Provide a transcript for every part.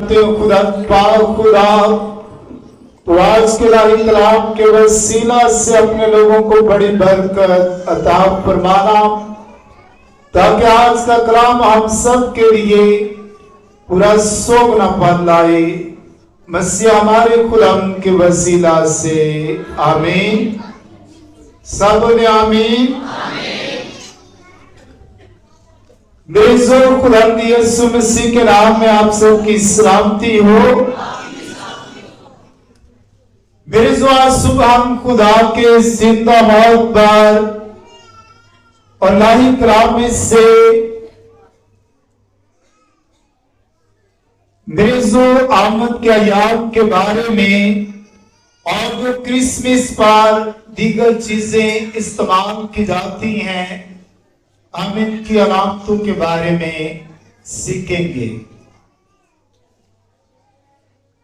जानते हो खुदा पाक खुदा, तो आज के इलाही कलाम के वसीला से अपने लोगों को बड़ी बरकत अता फरमाना, ताकि आज का कलाम हम सब के लिए पूरा सोगना पन लाए। मसीह हमारे खुदाम के वसीला से आमीन। सब ने आमीन। मेरे जोर खुदावंद यीशु मसीह के नाम में आप सबकी सलामती हो। मेरे जो आज सुबह हम खुदा के जिंदा मौत पर और इलाही कलाम में से मेरे जो आमद के अय्याम के बारे में और जो क्रिसमस पर दीगर चीजें इस्तेमाल की जाती हैं, हम इनकी अलामतों के बारे में सीखेंगे।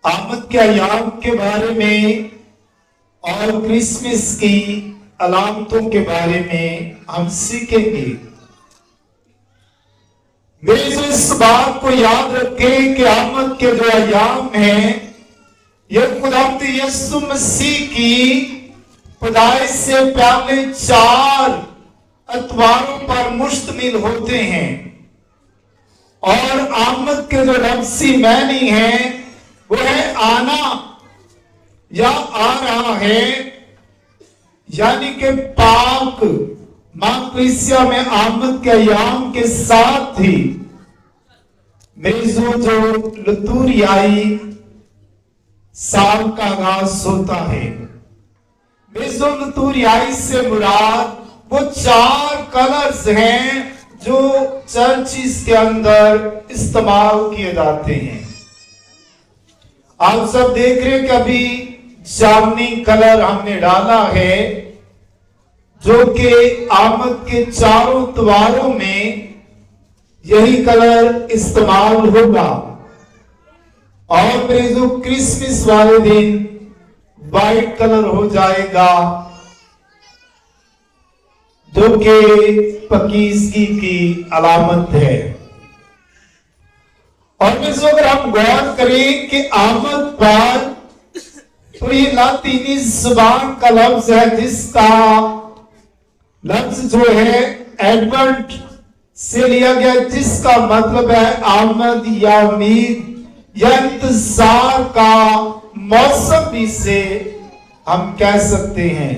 आमद के अय्याम के बारे में और क्रिसमस की अलामतों के बारे में हम सीखेंगे। मेरे जो इस बात को याद रखें कि आमद के जो अय्याम हैं, यह खुदावंद यीशु मसीह की पैदाइश से पहले 4 अतवारों पर मुश्तमिल होते हैं। और आमद के जो लफ्ज़ी मानी है वो है आना या आ रहा है, यानी कि पाक मां कलीसिया में आमद के अय्याम के साथ ही मेरी जो लतूरियाई साल का आगाज होता है। मेरी लतूरियाई से मुराद वो 4 कलर्स हैं जो चर्चिस के अंदर इस्तेमाल किए जाते हैं। आप सब देख रहे हैं कि अभी जामनी कलर हमने डाला है, जो कि आमद के 4 त्योहारों में यही कलर इस्तेमाल होगा। और मेरे जो क्रिसमस वाले दिन व्हाइट कलर हो जाएगा, जो कि पकीज़गी की अलामत है। और मित्रों, अगर हम गौर करें कि आमद पर तो ये लातीनी जुबान का लफ्ज है, जिसका लफ्ज जो है एडवर्ट से लिया गया, जिसका मतलब है आमद या उम्मीद या इंतजार का मौसम भी से हम कह सकते हैं।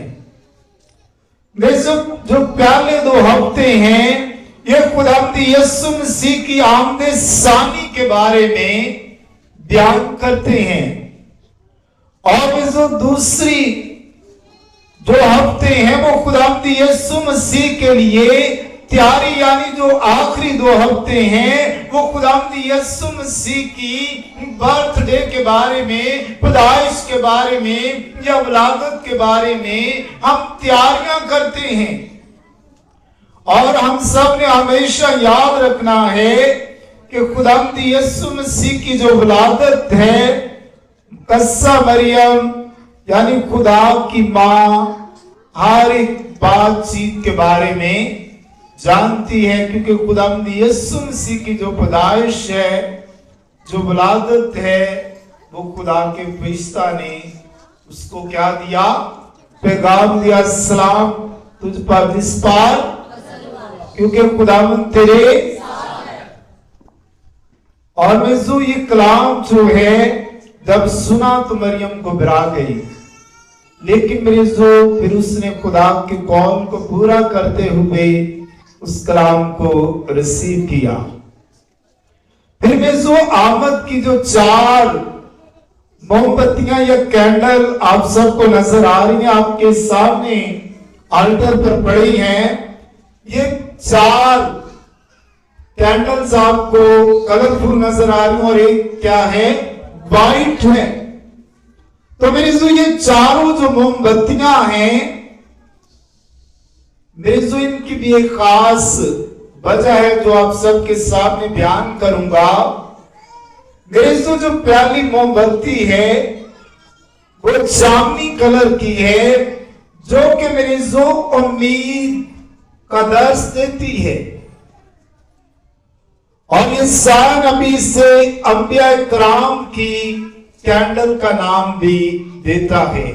जो पहले 2 हफ्ते हैं, ये खुदावंद यीशु मसीह की आमद सानी के बारे में बयान करते हैं। और जो दूसरी जो हफ्ते हैं वो खुदावंद यीशु मसीह के लिए तैयारी, यानी जो आखिरी 2 हफ्ते हैं वो खुदावंद यीशु मसीह की बर्थडे के बारे में, पैदाइश के बारे में या विलादत के बारे में हम तैयारियां करते हैं। और हम सब ने हमेशा याद रखना है कि खुदावंद यीशु मसीह की जो विलादत है, कस्सा मरियम यानी खुदा की मां हर एक बातचीत के बारे में जानती है, क्योंकि खुदावंद यीशु मसीह की जो पैदाइश है, जो विलादत है, वो खुदा के फरिश्ता ने उसको क्या दिया? पैगाम दिया, सलाम तुझ पर जिस पर, क्योंकि खुदावंद तेरे। और मैं जो ये कलाम जो है जब सुना तो मरियम घबरा गई, लेकिन मेरे जो फिर उसने खुदा के कौल को पूरा करते हुए उस कलाम को रिसीव किया। फिर मैं जो आमद की जो 4 मोमबत्तियां या कैंडल आप सबको नजर आ रही हैं, आपके सामने अल्टर पर पड़ी हैं। ये 4 कैंडल्स आपको कलरफुल नजर आ रही हैं, और एक क्या है? वाइट है। तो मेरी जो ये 4 जो मोमबत्तियां हैं, मेरी जो इनकी भी एक खास वजह है जो आप सबके सामने बयान करूंगा। मेरी जो पहली मोमबत्ती है वो जामनी कलर की है, जो कि मेरी जो उम्मीद का दर्श देती है। और ईसाया नबी से अंबिया इकराम की कैंडल का नाम भी देता है।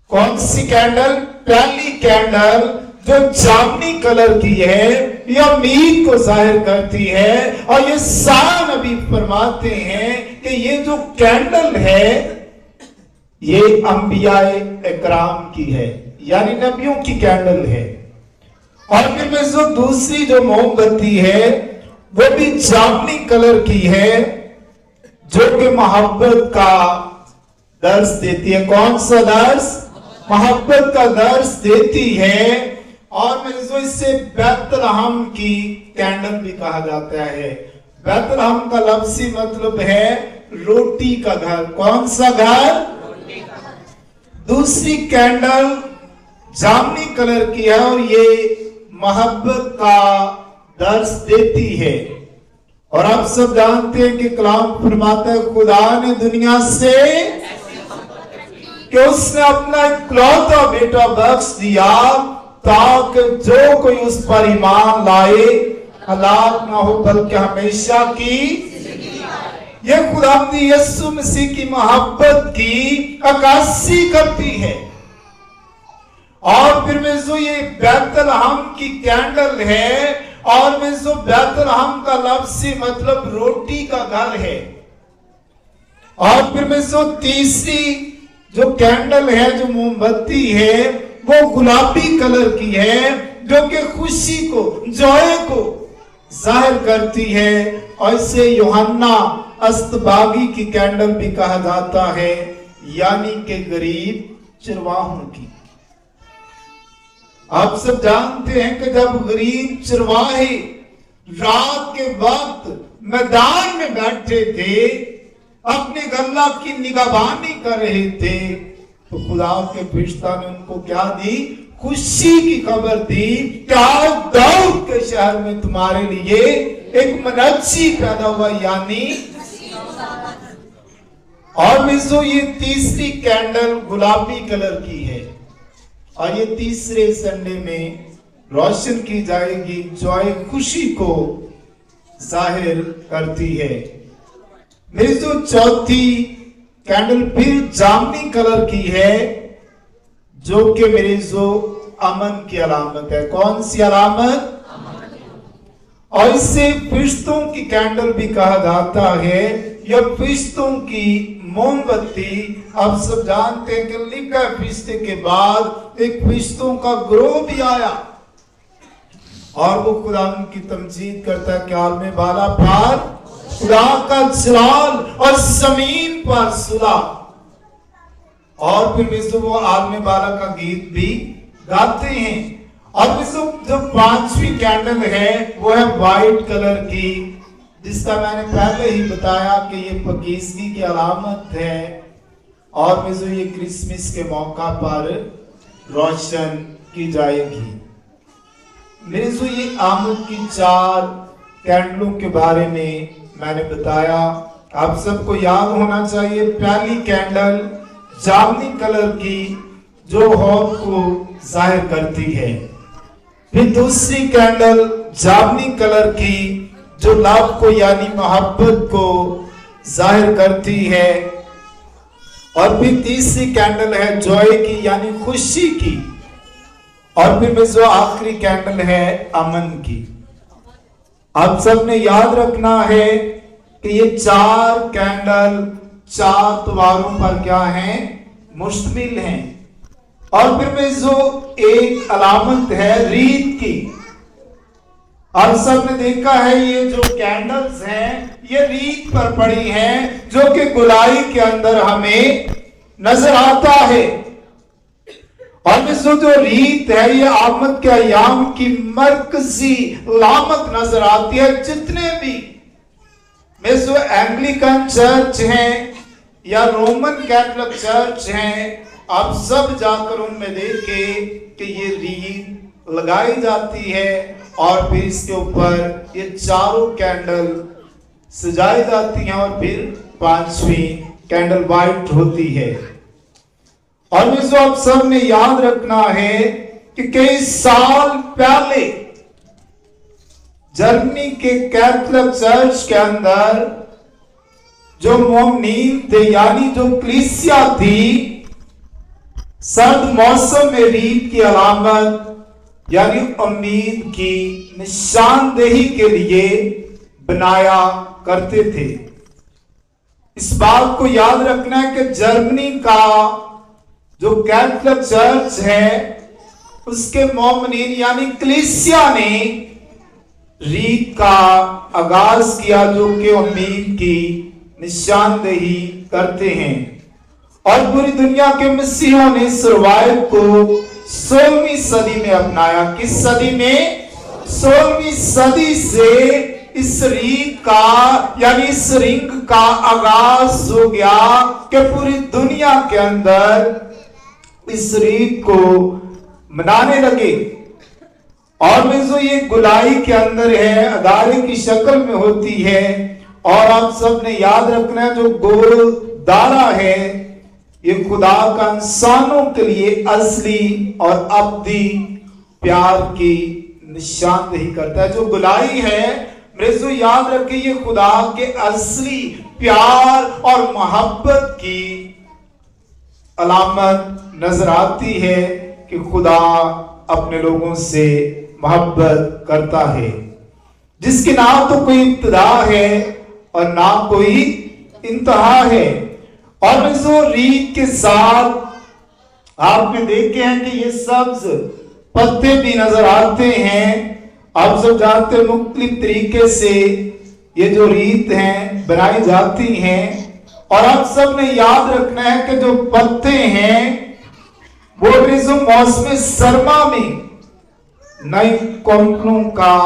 कौन सी कैंडल? पहली कैंडल जो जामनी कलर की है, यह उम्मीद को जाहिर करती है। और ये ईसाया नबी फरमाते हैं कि ये जो कैंडल है ये अंबिया इकराम की है, यानी नबियों की कैंडल है। और फिर में जो दूसरी जो मोमबत्ती है वो भी जामनी कलर की है, जो कि मोहब्बत का दर्श देती है। कौन सा दर्श? मोहब्बत का दर्श देती है। और मैं जो इससे बैतलहम की कैंडल भी कहा जाता है। बैतलहम का लफ्जी मतलब है रोटी का घर। कौन सा घर? दूसरी कैंडल जामनी कलर की है और ये मोहब्बत का दर्श देती है। और आप सब जानते हैं कि कलाम फरमाता है खुदा ने दुनिया से कि उसने अपना इकलौता बेटा बख्श दिया ताकि जो कोई उस पर ईमान लाए हलाक ना हो बल्कि हमेशा की। यह खुदावंदी यीशु मसीह की मोहब्बत की अक्कासी करती है। और फिर में जो ये बैतलहम की कैंडल है, और में जो बैतलहम का लफ्ज़ी मतलब रोटी का घर है। और फिर में जो तीसरी जो कैंडल है, जो मोमबत्ती है, वो गुलाबी कलर की है, जो कि खुशी को, जॉय को जाहिर करती है। और इसे यूहन्ना अस्तबागी की कैंडल भी कहा जाता है, यानी कि गरीब चरवाहों की। आप सब जानते हैं कि जब गरीब चरवाहे रात के वक्त मैदान में बैठे थे, अपने गल्ला की निगहबानी कर रहे थे, तो खुदा के फरिश्ता ने उनको क्या दी? खुशी की खबर दी कि आज दाऊद के शहर में तुम्हारे लिए एक मनज्जी पैदा हुआ, यानी। और मिसो ये तीसरी कैंडल गुलाबी कलर की है और ये तीसरे संडे में रोशन की जाएगी, जॉय खुशी को जाहिर करती है। मेरी जो चौथी कैंडल फिर जामनी कलर की है, जो कि मेरी जो अमन की अलामत है। कौन सी अलामत? और इसे फरिश्तों की कैंडल भी कहा जाता है, यह फरिश्तों की मोमबत्ती। आप सब जानते हैं कि लिखा फरिश्ते के बाद एक फरिश्तों का ग्रोह भी आया और वो खुदा की तमजीद करता है कि आलमे बाला पर खुदा का जलाल और जमीन पर सुला। और फिर विश्व वो आलमे बाला का गीत भी गाते हैं। और विश्व जो पांचवी कैंडल है वो है व्हाइट कलर की, जिसका मैंने पहले ही बताया कि ये पकीज़गी की अलामत है और विश्व ये क्रिसमस के मौका पर रोशन की जाएगी। मेरे जो ये आमद की 4 कैंडलों के बारे में मैंने बताया, आप सबको याद होना चाहिए। पहली कैंडल जामनी कलर की जो हौफ को जाहिर करती है। फिर दूसरी कैंडल जामनी कलर की जो लव को यानी मोहब्बत को जाहिर करती है। और फिर तीसरी कैंडल है जॉय की यानी खुशी की। और फिर में जो आखिरी कैंडल है अमन की। आप सबने याद रखना है कि ये 4 कैंडल 4 त्योहारों पर क्या हैं? मुश्तमिल हैं। और फिर में जो एक अलामत है रीत की। आप सबने देखा है ये जो कैंडल्स हैं ये रीत पर पड़ी हैं, जो कि गुलाई के अंदर हमें नजर आता है। और मिसो जो रीत है ये आमद के अयाम की मरकजी लामत नजर आती है। जितने भी मिसो एंग्लिकन चर्च हैं या रोमन कैथोलिक चर्च हैं, आप सब जाकर उनमें देखें कि ये रीत लगाई जाती है और फिर इसके ऊपर ये 4 कैंडल सजाई जाती हैं और फिर 5वीं कैंडल व्हाइट होती है। और मिसो आप सब ने याद रखना है कि कई साल पहले जर्मनी के कैथोलिक चर्च के अंदर जो मोमिनीन थे यानी जो कलीसिया थी, सर्द मौसम में रीत की अलामत यानी उम्मीद की निशानदेही के लिए बनाया करते थे। इस बात को याद रखना है कि जर्मनी का जो कैथोलिक चर्च है उसके मोमिनीन यानी कलीसिया ने रीत का आगाज किया जो कि उम्मीद की निशानदेही करते हैं। और पूरी दुनिया के मसीहों ने इस रवायत को 16वीं सदी में अपनाया। किस सदी में? 16वीं सदी से इस रीत का यानी इस रिंग का आगाज हो गया कि पूरी दुनिया के अंदर इस रीत को मनाने लगे। और में जो ये गुलाई के अंदर है, अदारे की शक्ल में होती है। और आप सब ने याद रखना है जो गोल दारा है ये खुदा का इंसानों के लिए असली और अब्दी प्यार की निशानदेही करता है। जो गुलाई है मेरे जो याद रखे ये खुदा के असली प्यार और मोहब्बत की अलामत नजर आती है कि खुदा अपने लोगों से मोहब्बत करता है, जिसकी ना तो कोई इब्तिदा है और ना कोई इंतहा है। और जो रीत के साथ आपने देखे हैं कि ये सब्ज पत्ते भी नजर आते हैं। आप सब जानते हैं मुख्तलिफ तरीके से ये जो रीत हैं बनाई जाती हैं। और आप सब ने याद रखना है कि जो पत्ते हैं वो जो मौसम सरमा में नई कोंपलों का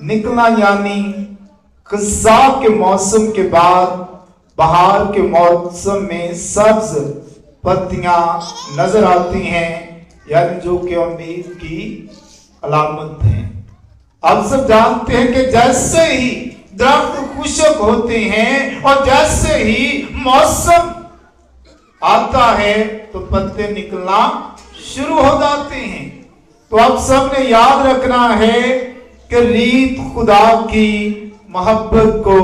निकलना यानी खिज़ा के मौसम के बाद बहार के मौसम में सब्ज पत्तियां नजर आती हैं यानी जो कि उम्मीद की अलामत है। आप सब जानते हैं कि जैसे ही दरख्त खुशक होते हैं और जैसे ही मौसम आता है तो पत्ते निकलना शुरू हो जाते हैं। तो आप सब ने याद रखना है कि रीत खुदा की मोहब्बत को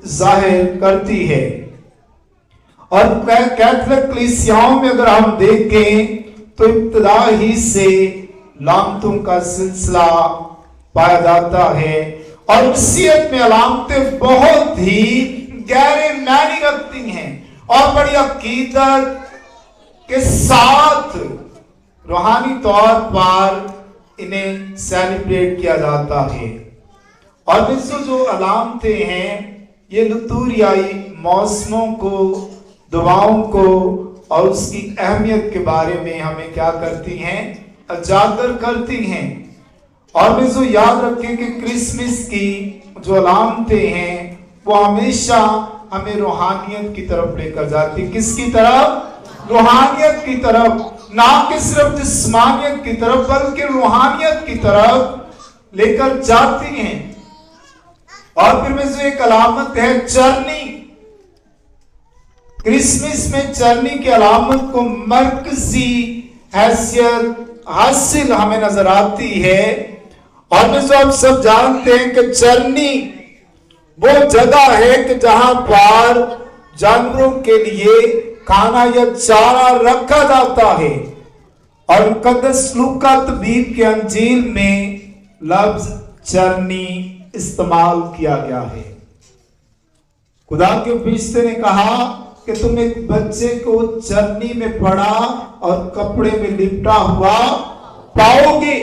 जाहिर करती है। और कैथोलिक कलीसियाओं में अगर हम देखें तो इब्तिदा ही से लामतों का सिलसिला पाया जाता है। और मसीहत में अलामतें बहुत ही गहरे मायने रखती हैं और बड़ी अकीदत के साथ रूहानी तौर पर इन्हें सेलिब्रेट किया जाता है। और विश्व जो अलामतें हैं ये लुतूरियाई मौसमों को, दुआओं को और उसकी अहमियत के बारे में हमें क्या करती हैं? उजागर करती हैं। और विश्व याद रखें कि क्रिसमस की जो अलामतें हैं वो हमेशा हमें रूहानियत की तरफ लेकर जाती। किसकी तरफ? रूहानियत की तरफ, ना कि सिर्फ जिस्मानियत की तरफ बल्कि रूहानियत की तरफ लेकर जाती हैं। और फिर में से एक अलामत है चरनी। क्रिसमस में चरनी की अलामत को मरकजी हैसियत हासिल हमें नजर आती है। और में जो आप सब जानते हैं कि चरनी वो जगह है कि जहां पर जानवरों के लिए खाना या चारा रखा जाता है। और मुकद्दस लूका तबीब के अंजील में लफ्ज चरनी इस्तेमाल किया गया है। खुदा के फरिश्ते ने कहा कि तुम एक बच्चे को चरनी में पड़ा और कपड़े में लिपटा हुआ पाओगे।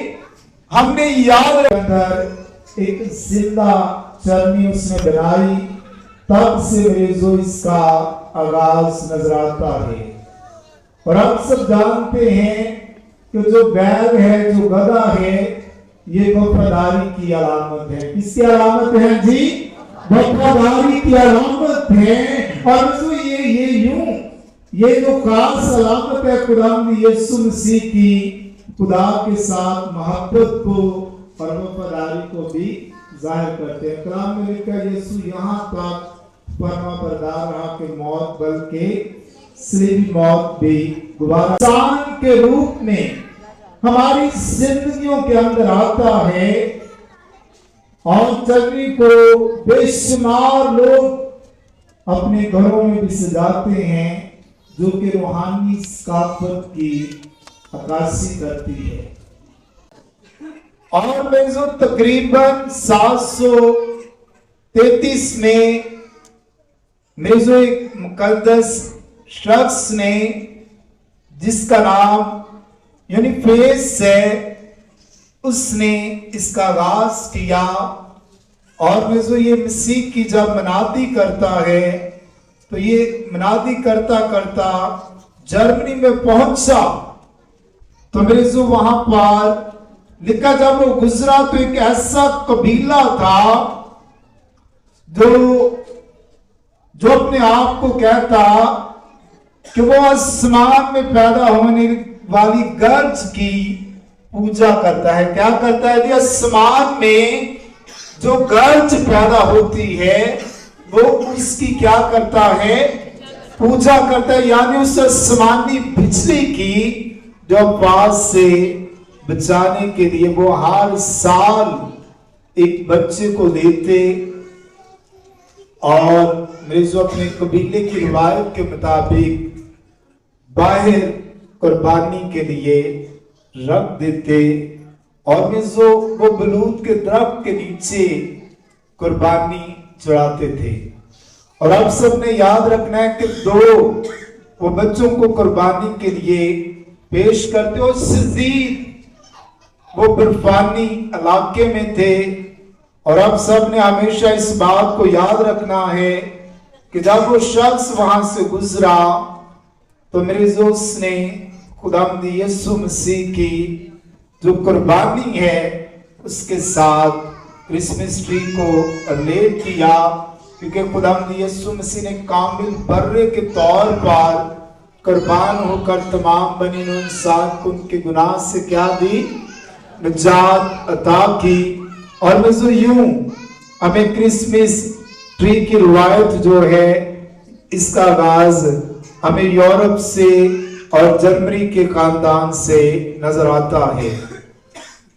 हमने याद रखकर एक जिंदा चरनी उसने बनाई, तब से मेरे जो इसका आगाज नजर आता है। और आप सब जानते हैं कि जो बैल है, जो गधा है, ये वफादारी की अलामत है। किसकी अलामत है जी? वफादारी की अलामत है। और जो ये जो खास अलामत है खुदा यीशु मसीह की, खुदा के साथ मोहब्बत को और वफादारी को भी जाहिर करते हैं। कलाम में लिखा यीशु यहाँ तक फरमा बरदार रहा कि मौत बल्कि सलीबी मौत भी गुबारा इंसान के रूप में हमारी जिंदगियों के अंदर आता है। और जनवरी को बेशुमार लोग अपने घरों में भी सजाते हैं, जो कि रूहानी सकाफत की अक्कासी करती है। और में जो तकरीबन 733 में जो एक मुकद्दस शख्स ने, जिसका नाम यूनिफेस है, उसने इसका आगाज किया। और में जो ये मसीह की जब मनादी करता है, तो ये मनादी करता करता जर्मनी में पहुंचा, तो मेरे जो वहां पर लिखा जब वो गुजरा तो एक ऐसा कबीला था जो अपने आप को कहता कि वो आसमान में पैदा होने वाली गर्ज की पूजा करता है। क्या करता है? आसमान में जो गर्ज पैदा होती है वो उसकी क्या करता है? पूजा करता है। यानी उस आसमानी बिजली की जो आवाज से बचाने के लिए वो हर साल एक बच्चे को लेते और मेरे जो अपने कबीले की रिवायत के मुताबिक बाहर कुर्बानी के लिए रख देते, और में जो वो बलूत के दरख्त के नीचे कुर्बानी चढ़ाते थे। और अब सबने याद रखना है कि 2 वो बच्चों को कुर्बानी के लिए पेश करते, और शदीद वो बर्फानी इलाके में थे। और अब सब ने हमेशा इस बात को याद रखना है कि जब वो शख्स वहां से गुजरा तो मेरे दोस्त ने खुदावंद यीशु मसीह की जो कुर्बानी है उसके साथ क्रिसमस ट्री को रिलेट किया, क्योंकि खुदावंद यीशु मसीह ने कामिल बर्रे के तौर पर कुर्बान होकर तमाम बनी नूह इंसान को उनके गुनाह से क्या दी? निजात अता की। और जो यूं हमें क्रिसमस ट्री की रिवायत जो है इसका आगाज हमें यूरोप से और जर्मनी के खानदान से नजर आता है।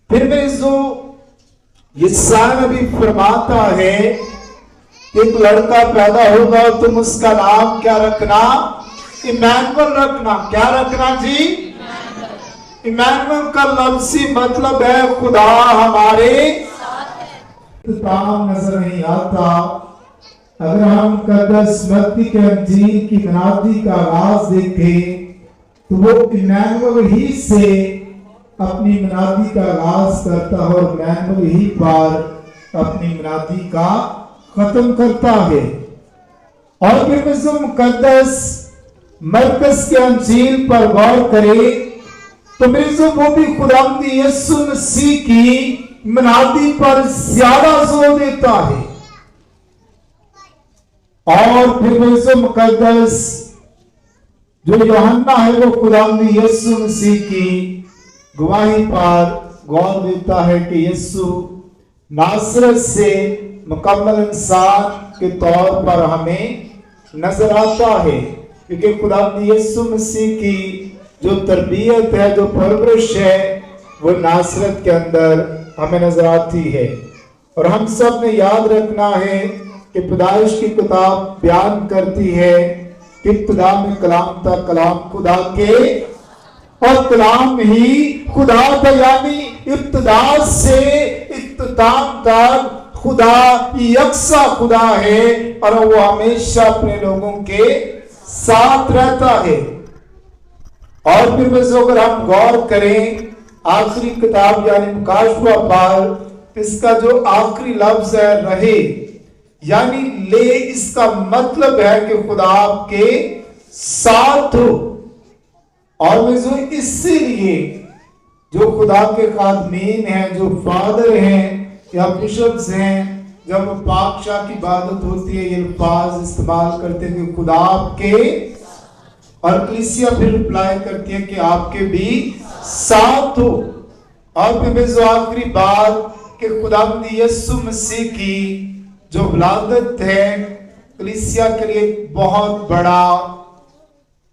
फिर में जो यशायाह नबी फरमाता है एक लड़का पैदा होगा और तुम उसका नाम क्या रखना? इमैनुअल रखना। क्या रखना जी? इमैनुअल का लफ्ज़ी मतलब है खुदा हमारे साथ। नजर नहीं आता। अगर हम मुकद्दस मत्ती के इंजील की मनादी का आगाज देखें तो वो इमैनुअल ही से अपनी मनादी का आगाज करता है और इमैनुअल ही पर अपनी मनादी का खत्म करता है। और फिर जो मुकद्दस मरकस के इंजील पर गौर करें तो मेरे जो वो भी खुदावंद यीशु मसीह की मनादी पर ज्यादा जोर देता है। और फिर जो मुकद्दस जो यूहन्ना है वो खुदावंद यीशु मसीह की गवाही पर गौर देता है कि यीशु नासरत से मुकम्मल इंसान के तौर पर हमें नजर आता है, क्योंकि खुदावंद यीशु मसीह की जो तरबियत है, जो परवरिश है, वो नासरत के अंदर हमें नजर आती है। और हम सब ने याद रखना है कि पैदाइश की किताब बयान करती है कि इब्तिदा में कलाम था, कलाम खुदा के और कलाम ही खुदा था। यानी इब्तिदा से इख्तिताम तक खुदा यकसा खुदा है और वो हमेशा अपने लोगों के साथ रहता है। और फिर अगर हम गौर करें आखिरी किताब यानी मुकाशवा पर, इसका जो आखिरी लफ्ज है रहे यानी ले, इसका मतलब है कि खुदा आपके साथ हो। और जो इसीलिए जो खुदा के खादमीन हैं, जो फादर हैं या बिशप्स हैं, जब पाकशाह की इबादत होती है ये अल्फाज इस्तेमाल करते हैं कि खुदा आपके, और कलीसिया फिर रिप्लाई करती है कि आपके भी साथ हो। और फिर जो आखिरी बात कि खुदावंद यीशु मसीह की जो विलादत है कलीसिया के लिए बहुत बड़ा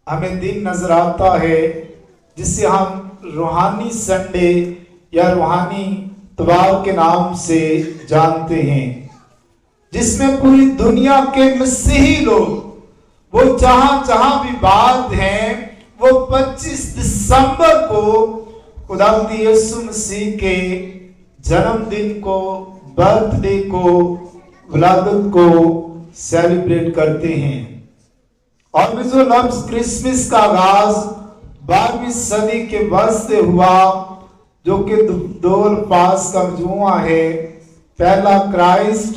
हमें दिन नजर आता है, जिसे हम रूहानी संडे या रूहानी اتوار کے نام سے جانتے ہیں، جس میں پوری دنیا کے مسیحی لوگ وہ جہاں بھی بات ہیں وہ 25 دسمبر کو خداوند یسوع مسیح کے جنم دن کو، برتھ ڈے کو، ولادت کو سیلیبریٹ کرتے ہیں۔ اور جو لفظ کرسمس کا آغاز 12ویں صدی کے وسط سے ہوا، جو کہ دو الفاظ کا مجموعہ ہے، پہلا کرائسٹ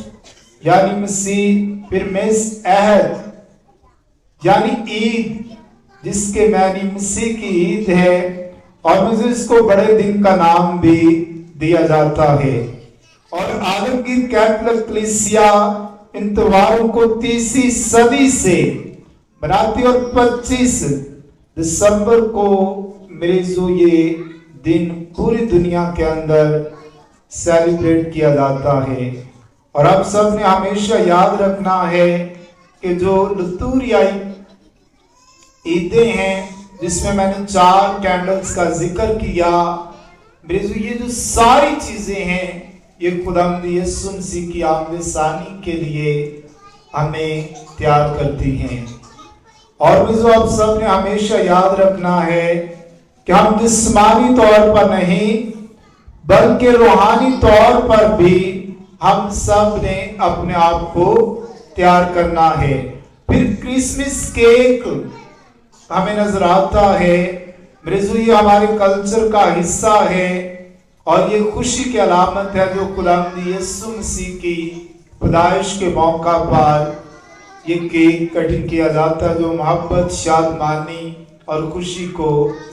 یعنی مسیح، پھر مس عہد یعنی عید، جس کے معنی مسیح کی عید ہے، اور مجھے اس کو بڑے دن کا نام بھی دیا جاتا ہے۔ اور عالمگیر کیتھولک کلیسیا ان تہواروں کو 30ویں صدی سے مناتی، اور 25 دسمبر کو یہ دن پوری دنیا کے اندر سیلیبریٹ کیا جاتا ہے۔ اور اب سب نے ہمیشہ یاد رکھنا ہے کہ جو لتوریائی عیدیں ہیں، جس میں نے 4 کینڈلز کا ذکر کیا، یہ جو ساری چیزیں ہیں یہ خداوند یسوع مسیح کی آمد ثانی کے لیے ہمیں تیار کرتی ہیں۔ اور اب سب نے ہمیشہ یاد رکھنا ہے کہ ہم جسمانی طور پر نہیں بلکہ روحانی طور پر بھی ہم سب نے اپنے آپ کو تیار کرنا ہے۔ پھر کرسمس کیک ہمیں نظر آتا ہے، یہ ہمارے کلچر کا حصہ ہے، اور یہ خوشی کی علامت ہے جو خداوند یسوع مسیح کی پیدائش کے موقع پر یہ کیک کٹنگ کیا جاتا ہے، جو محبت، شادمانی اور خوشی کو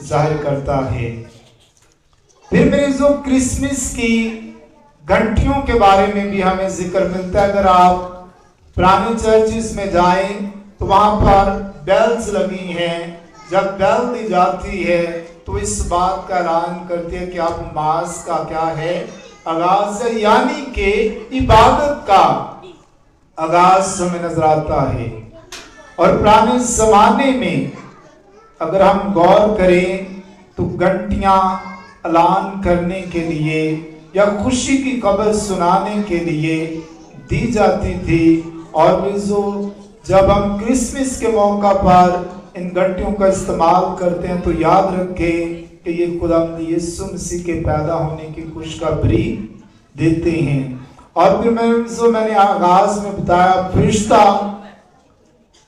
ظاہر کرتا ہے۔ پھر کرسمس کی گھنٹیوں کے بارے میں بھی ہمیں ذکر ملتا ہے۔ اگر آپ پرانی چرچز میں جائیں تو وہاں پر بیلز لگی ہیں، جب بیل دی جاتی ہے تو اس بات کا اعلان کرتی ہے کہ اب نماز کا کیا ہے، آغاز ہے، یعنی کہ عبادت کا آغاز ہمیں نظر آتا ہے۔ اور پرانے زمانے میں اگر ہم غور کریں تو گھنٹیاں اعلان کرنے کے لیے یا خوشی کی خبر سنانے کے لیے دی جاتی تھی، اور جب ہم کرسمس کے موقع پر ان گھنٹیوں کا استعمال کرتے ہیں تو یاد رکھیں کہ یہ خداوند یسوع مسیح کے پیدا ہونے کی خوشخبری دیتے ہیں۔ اور پھر میں نے آغاز میں بتایا، فرشتہ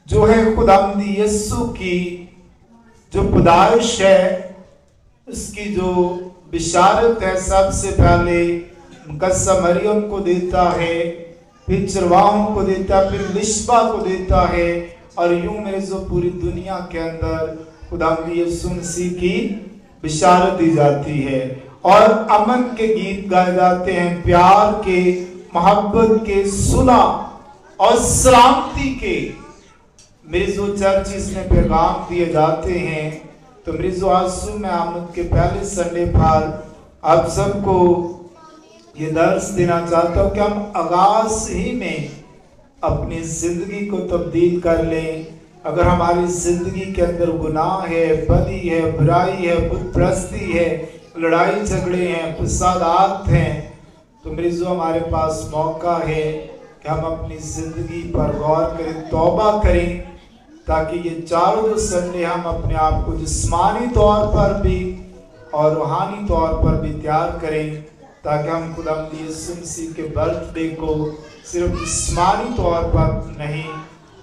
جو ہے خداوند یسوع کی جو پیدائش ہے اس کی جو بشارت ہے، سب سے پہلے مقدسہ مریم کو دیتا ہے، پھر چرواہوں کو دیتا ہے، پھر لشبہ کو دیتا ہے، اور یوں پوری دنیا کے اندر خداوند یسوع مسیح کی بشارت دی جاتی ہے۔ اور امن کے گیت گائے جاتے ہیں، پیار کے، محبت کے، صلح اور سلامتی کے چرچز میں پیغام دیے جاتے ہیں۔ تو آسو میں آمد کے پہلے سنڈے پر آپ سب کو یہ درس دینا چاہتا ہوں کہ ہم آغاز ہی میں اپنی زندگی کو تبدیل کر لیں۔ اگر ہماری زندگی کے اندر گناہ ہے، بدی ہے، برائی ہے، بت پرستی ہے، لڑائی جھگڑے ہیں، فسادات ہیں، تو ہمارے پاس موقع ہے کہ ہم اپنی زندگی پر غور کریں، توبہ کریں، تاکہ یہ 4 سنڈے ہم اپنے آپ کو جسمانی طور پر بھی اور روحانی طور پر بھی تیار کریں، تاکہ ہم خداوند یسوع مسیح کے برتھ ڈے کو صرف جسمانی طور پر نہیں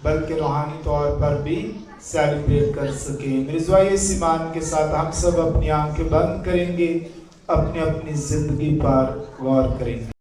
بلکہ روحانی طور پر بھی سیلیبریٹ کر سکیں۔ اس ایمان کے ساتھ ہم سب اپنی آنکھیں بند کریں گے، اپنی زندگی پر غور کریں گے۔